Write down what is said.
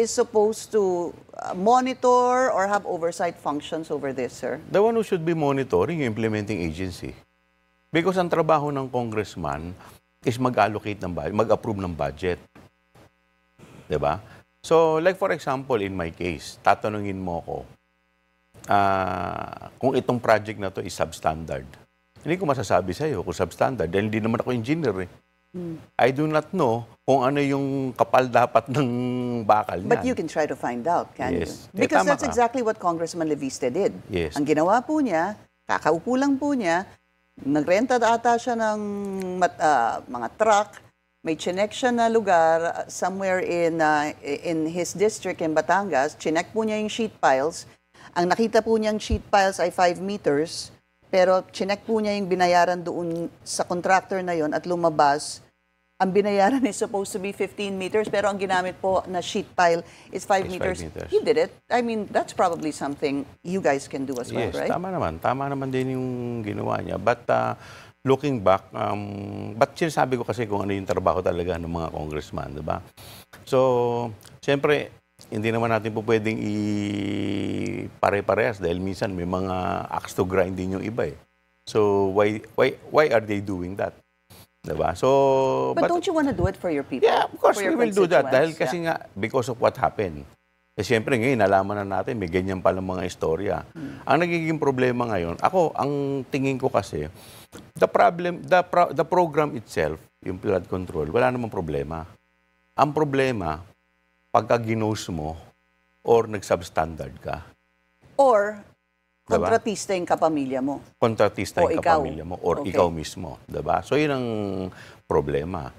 is supposed to monitor or have oversight functions over this, sir? The one who should be monitoring yung implementing agency. Because ang trabaho ng congressman is mag-allocate ng budget, mag-approve ng budget. Diba? So, like for example, in my case, tatanungin mo ko, kung itong project na to is substandard. Hindi ko masasabi sa'yo kung substandard dahil hindi naman ako engineer eh. I do not know kung ano yung kapal dapat ng bakal niyan. But you can try to find out, can Yes. you? Because Tama that's ka. exactly what Congressman Leviste did. Yes. Ang ginawa po niya, kakaupo lang po niya, nagrenta ata siya ng mga truck, may chinek siya na lugar somewhere in his district in Batangas, chinek po niya yung sheet piles. Ang nakita po niyang sheet piles ay 5 meters, pero chinek po niya yung binayaran doon sa contractor na yon at lumabas. Ang binayaran is supposed to be 15 meters, pero ang ginamit po na sheet pile is 5 meters. 5 meters. He did it. I mean, that's probably something you guys can do as well, Yes, right? tama naman. Tama naman din yung ginawa niya. But looking back, but sinasabi ko kasi kung ano yung trabaho talaga ng mga congressman, di ba? So, siyempre, hindi naman natin po pwedeng pare-parehas dahil minsan may mga axe to grind din yung iba eh. So, why are they doing that? Diba? So, But don't you want to do it for your people? yeah, of course, For your we will do that. Dahil constituents? kasi nga, because of what happened. Eh, siyempre ngayon, nalaman na natin, may ganyan palang mga istorya. Ang nagiging problema ngayon, ang tingin ko kasi, the program itself, yung flood control, wala namang problema. Ang problema, pagka ginose mo, or nag-substandard ka. Or, Diba? kontratista yung kapamilya mo. Kontratista O yung ikaw. kapamilya mo, or Okay. ikaw mismo. Diba? So, yun ang problema.